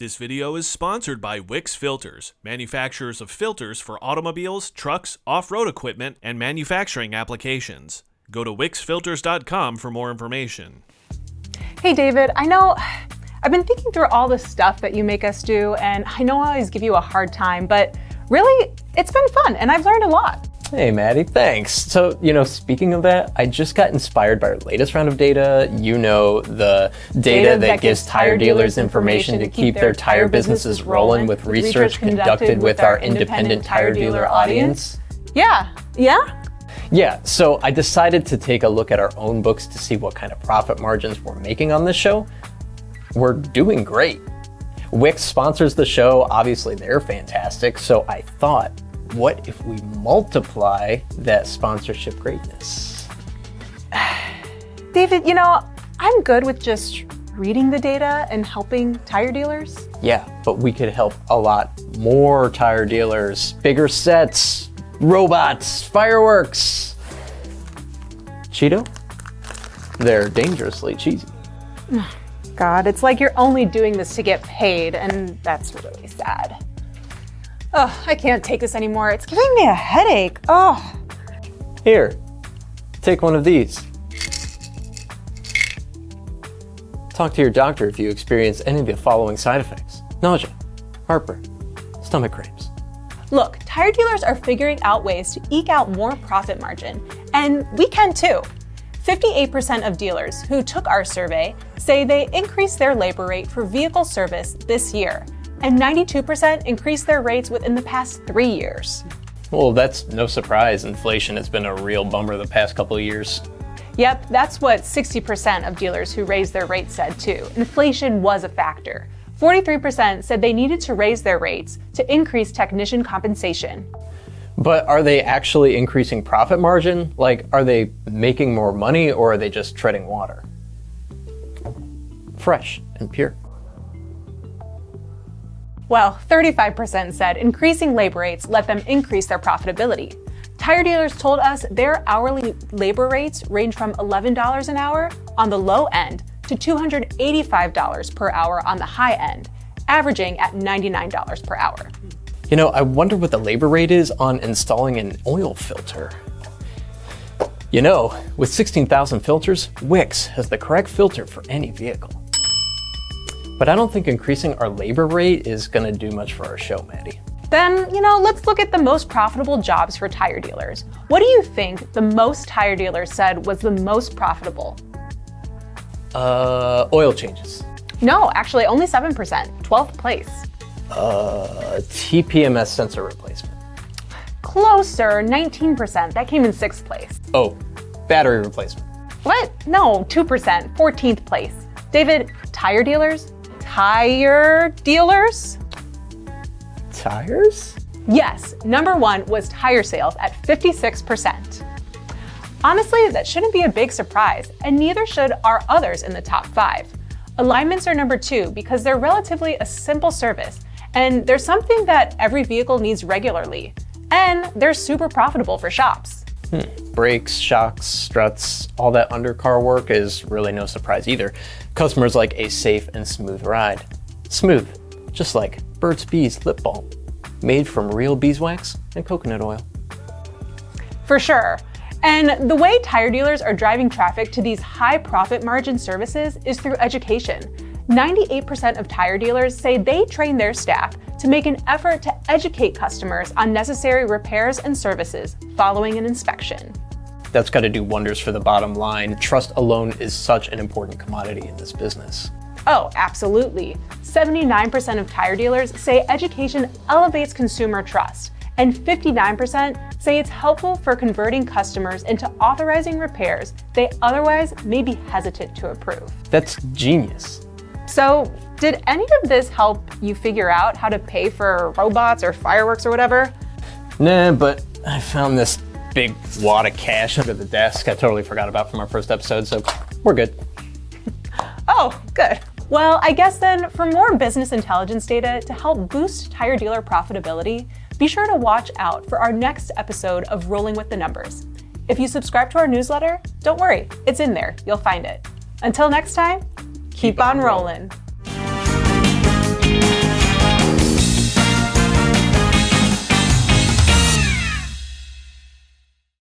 This video is sponsored by Wix Filters, manufacturers of filters for automobiles, trucks, off-road equipment, and manufacturing applications. Go to wixfilters.com for more information. Hey David, I know I've been thinking through all the stuff that you make us do, and I know I always give you a hard time, but really, it's been fun, and I've learned a lot. Hey Maddie, thanks. So, speaking of that, I just got inspired by our latest round of data. The data that gives tire dealers information to keep their tire businesses rolling with research conducted with our independent tire dealer audience. Yeah, so I decided to take a look at our own books to see what kind of profit margins we're making on this show. We're doing great. Wix sponsors the show, obviously they're fantastic, so I thought, what if we multiply that sponsorship greatness? David, I'm good with just reading the data and helping tire dealers. Yeah, but we could help a lot more tire dealers. Bigger sets, robots, fireworks. Cheeto? They're dangerously cheesy. God, it's like you're only doing this to get paid, and that's really sad. Oh, I can't take this anymore. It's giving me a headache. Oh. Here, take one of these. Talk to your doctor if you experience any of the following side effects: nausea, heartburn, stomach cramps. Look, tire dealers are figuring out ways to eke out more profit margin, and we can too. 58% of dealers who took our survey say they increased their labor rate for vehicle service this year, and 92% increased their rates within the past 3 years. Well, that's no surprise. Inflation has been a real bummer the past couple of years. Yep, that's what 60% of dealers who raised their rates said too. Inflation was a factor. 43% said they needed to raise their rates to increase technician compensation. But are they actually increasing profit margin? Like, are they making more money, or are they just treading water? Fresh and pure. Well, 35% said increasing labor rates let them increase their profitability. Tire dealers told us their hourly labor rates range from $11 an hour on the low end to $285 per hour on the high end, averaging at $99 per hour. I wonder what the labor rate is on installing an oil filter. With 16,000 filters, Wix has the correct filter for any vehicle. But I don't think increasing our labor rate is gonna do much for our show, Maddie. Then, let's look at the most profitable jobs for tire dealers. What do you think the most tire dealers said was the most profitable? Oil changes. No, actually only 7%, 12th place. TPMS sensor replacement. Closer, 19%, that came in 6th place. Oh, battery replacement. What? No, 2%, 14th place. David, tire dealers? Tire dealers? Tires? Yes, number one was tire sales at 56%. Honestly, that shouldn't be a big surprise, and neither should our others in the top 5. Alignments are number 2 because they're relatively a simple service, and they're something that every vehicle needs regularly, and they're super profitable for shops. Brakes, shocks, struts, all that undercar work is really no surprise either. Customers like a safe and smooth ride. Smooth, just like Burt's Bees lip balm, made from real beeswax and coconut oil. For sure. And the way tire dealers are driving traffic to these high profit margin services is through education. 98% of tire dealers say they train their staff to make an effort to educate customers on necessary repairs and services following an inspection. That's got to do wonders for the bottom line. Trust alone is such an important commodity in this business. Oh, absolutely. 79% of tire dealers say education elevates consumer trust, and 59% say it's helpful for converting customers into authorizing repairs they otherwise may be hesitant to approve. That's genius. So, did any of this help you figure out how to pay for robots or fireworks or whatever? Nah, but I found this big wad of cash under the desk I totally forgot about from our first episode, so we're good. Oh, good. Well, I guess then, for more business intelligence data to help boost tire dealer profitability, be sure to watch out for our next episode of Rolling with the Numbers. If you subscribe to our newsletter, don't worry, it's in there. You'll find it. Until next time, keep on rolling.